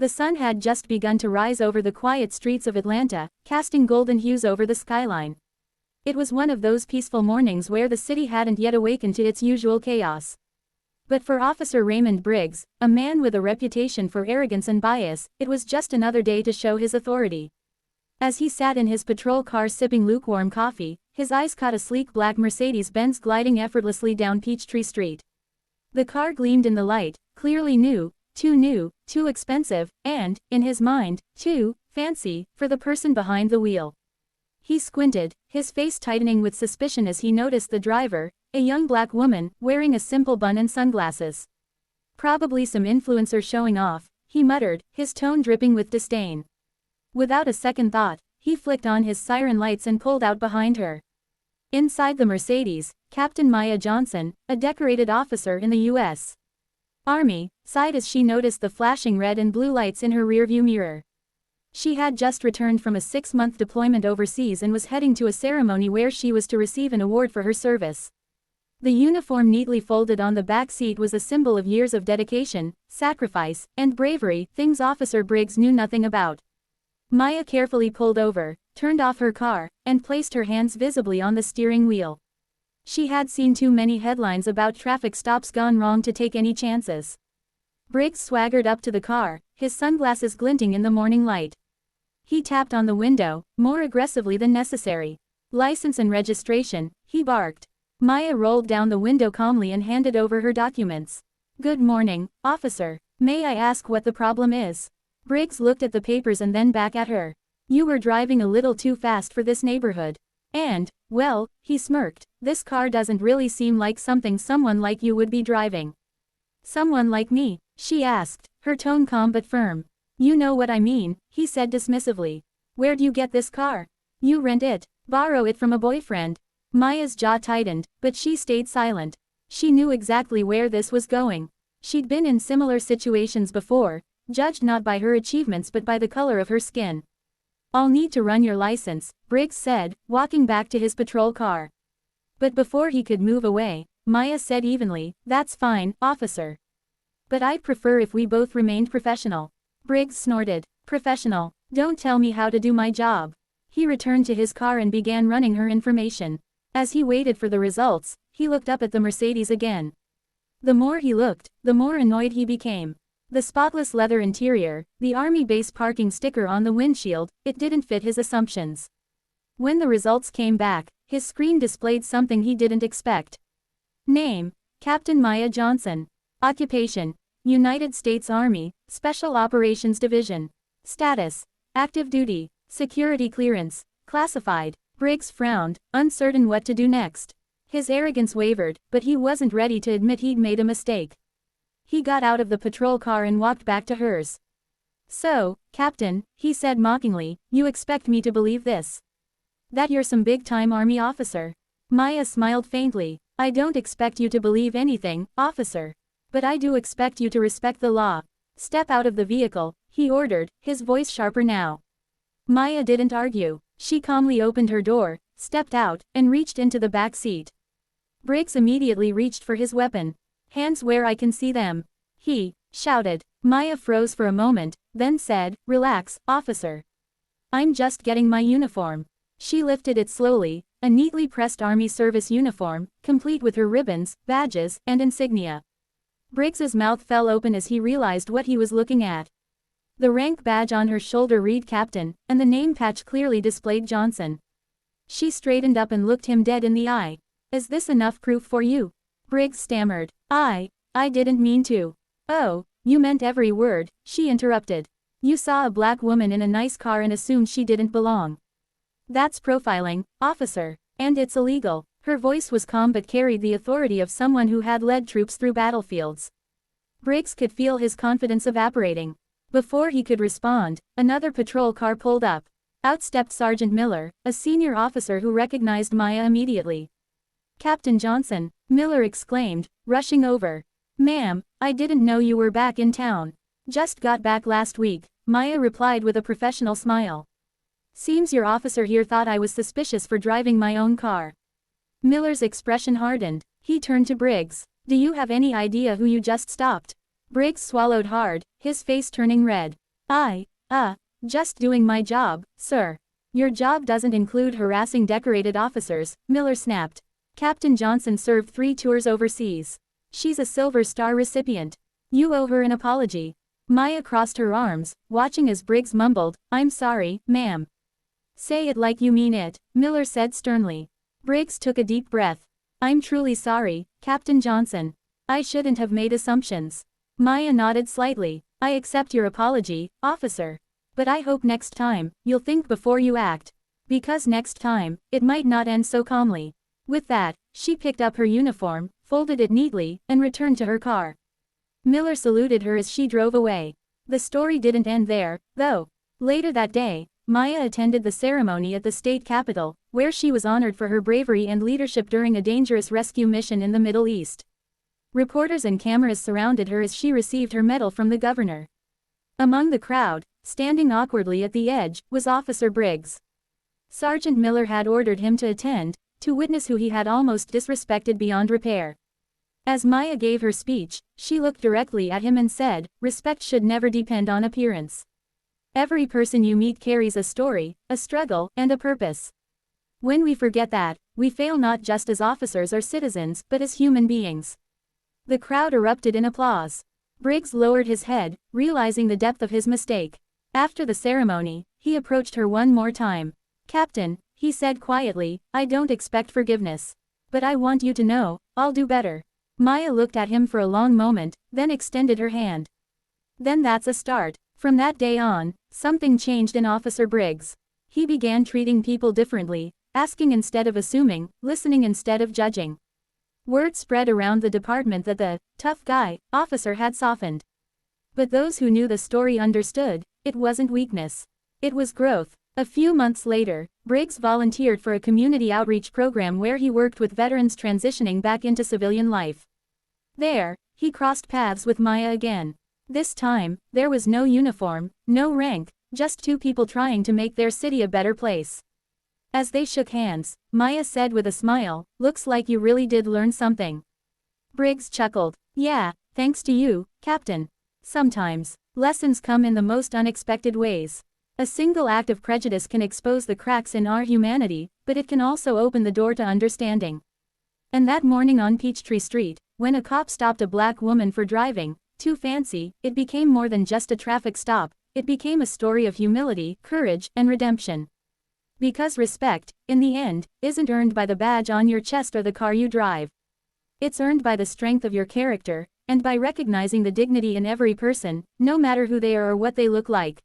The sun had just begun to rise over the quiet streets of Atlanta, casting golden hues over the skyline. It was one of those peaceful mornings where the city hadn't yet awakened to its usual chaos. But for Officer Raymond Briggs, a man with a reputation for arrogance and bias, it was just another day to show his authority. As he sat in his patrol car sipping lukewarm coffee, his eyes caught a sleek black Mercedes-Benz gliding effortlessly down Peachtree Street. The car gleamed in the light, clearly new, too expensive, and, in his mind, too fancy for the person behind the wheel. He squinted, his face tightening with suspicion as he noticed the driver, a young black woman, wearing a simple bun and sunglasses. Probably some influencer showing off, he muttered, his tone dripping with disdain. Without a second thought, he flicked on his siren lights and pulled out behind her. Inside the Mercedes, Captain Maya Johnson, a decorated officer in the U.S. Army, sighed as she noticed the flashing red and blue lights in her rearview mirror. She had just returned from a 6-month deployment overseas and was heading to a ceremony where she was to receive an award for her service. The uniform neatly folded on the back seat was a symbol of years of dedication, sacrifice, and bravery, things Officer Briggs knew nothing about. Maya carefully pulled over, turned off her car, and placed her hands visibly on the steering wheel. She had seen too many headlines about traffic stops gone wrong to take any chances. Briggs swaggered up to the car, his sunglasses glinting in the morning light. He tapped on the window, more aggressively than necessary. "License and registration," he barked. Maya rolled down the window calmly and handed over her documents. "Good morning, officer. May I ask what the problem is?" Briggs looked at the papers and then back at her. "You were driving a little too fast for this neighborhood. And, well," he smirked, "this car doesn't really seem like something someone like you would be driving." "Someone like me?" she asked, her tone calm but firm. "You know what I mean," he said dismissively. "Where'd you get this car? You rent it? Borrow it from a boyfriend?" Maya's jaw tightened, but she stayed silent. She knew exactly where this was going. She'd been in similar situations before, judged not by her achievements but by the color of her skin. "I'll need to run your license," Briggs said, walking back to his patrol car. But before he could move away, Maya said evenly, "That's fine, officer. But I'd prefer if we both remained professional." Briggs snorted. "Professional? Don't tell me how to do my job." He returned to his car and began running her information. As he waited for the results, he looked up at the Mercedes again. The more he looked, the more annoyed he became. The spotless leather interior, the Army base parking sticker on the windshield, it didn't fit his assumptions. When the results came back, his screen displayed something he didn't expect. Name: Captain Maya Johnson. Occupation: United States Army, Special Operations Division. Status: active duty. Security clearance: classified. Briggs frowned, uncertain what to do next. His arrogance wavered, but he wasn't ready to admit he'd made a mistake. He got out of the patrol car and walked back to hers. "So, Captain," he said mockingly, "you expect me to believe this? That you're some big-time Army officer?" Maya smiled faintly. "I don't expect you to believe anything, officer. But I do expect you to respect the law. Step out of the vehicle," he ordered, his voice sharper now. Maya didn't argue. She calmly opened her door, stepped out, and reached into the back seat. Briggs immediately reached for his weapon. "Hands where I can see them," he shouted. Maya froze for a moment, then said, "Relax, officer. I'm just getting my uniform." She lifted it slowly, a neatly pressed Army service uniform, complete with her ribbons, badges, and insignia. Briggs's mouth fell open as he realized what he was looking at. The rank badge on her shoulder read Captain, and the name patch clearly displayed Johnson. She straightened up and looked him dead in the eye. "Is this enough proof for you?" Briggs stammered. I didn't mean to." "Oh, you meant every word," she interrupted. "You saw a black woman in a nice car and assumed she didn't belong. That's profiling, officer, and it's illegal." Her voice was calm but carried the authority of someone who had led troops through battlefields. Briggs could feel his confidence evaporating. Before he could respond, another patrol car pulled up. Out stepped Sergeant Miller, a senior officer who recognized Maya immediately. "Captain Johnson," Miller exclaimed, rushing over. "Ma'am, I didn't know you were back in town." "Just got back last week," Maya replied with a professional smile. "Seems your officer here thought I was suspicious for driving my own car." Miller's expression hardened. He turned to Briggs. "Do you have any idea who you just stopped?" Briggs swallowed hard, his face turning red. Just doing my job, sir. Your job doesn't include harassing decorated officers, Miller snapped. Captain Johnson served 3 tours overseas. She's a Silver Star recipient. You owe her an apology. Maya crossed her arms, watching as Briggs mumbled, I'm sorry, ma'am. Say it like you mean it, Miller said sternly. Briggs took a deep breath. I'm truly sorry, Captain Johnson. I shouldn't have made assumptions. Maya nodded slightly. I accept your apology, officer. But I hope next time, you'll think before you act. Because next time, it might not end so calmly. With that, she picked up her uniform, folded it neatly, and returned to her car. Miller saluted her as she drove away. The story didn't end there, though. Later that day, Maya attended the ceremony at the state capitol, where she was honored for her bravery and leadership during a dangerous rescue mission in the Middle East. Reporters and cameras surrounded her as she received her medal from the governor. Among the crowd, standing awkwardly at the edge, was Officer Briggs. Sergeant Miller had ordered him to attend, to witness who he had almost disrespected beyond repair. As Maya gave her speech, she looked directly at him and said, respect should never depend on appearance. Every person you meet carries a story, a struggle, and a purpose. When we forget that, we fail not just as officers or citizens, but as human beings. The crowd erupted in applause. Briggs lowered his head, realizing the depth of his mistake. After the ceremony, he approached her one more time. Captain, he said quietly, I don't expect forgiveness. But I want you to know, I'll do better. Maya looked at him for a long moment, then extended her hand. Then that's a start. From that day on, something changed in Officer Briggs. He began treating people differently, asking instead of assuming, listening instead of judging. Word spread around the department that the tough guy officer had softened. But those who knew the story understood, it wasn't weakness. It was growth. A few months later, Briggs volunteered for a community outreach program where he worked with veterans transitioning back into civilian life. There, he crossed paths with Maya again. This time, there was no uniform, no rank, just 2 people trying to make their city a better place. As they shook hands, Maya said with a smile, looks like you really did learn something. Briggs chuckled. Yeah, thanks to you, Captain. Sometimes, lessons come in the most unexpected ways. A single act of prejudice can expose the cracks in our humanity, but it can also open the door to understanding. And that morning on Peachtree Street, when a cop stopped a black woman for driving too fancy, it became more than just a traffic stop, it became a story of humility, courage, and redemption. Because respect, in the end, isn't earned by the badge on your chest or the car you drive. It's earned by the strength of your character, and by recognizing the dignity in every person, no matter who they are or what they look like.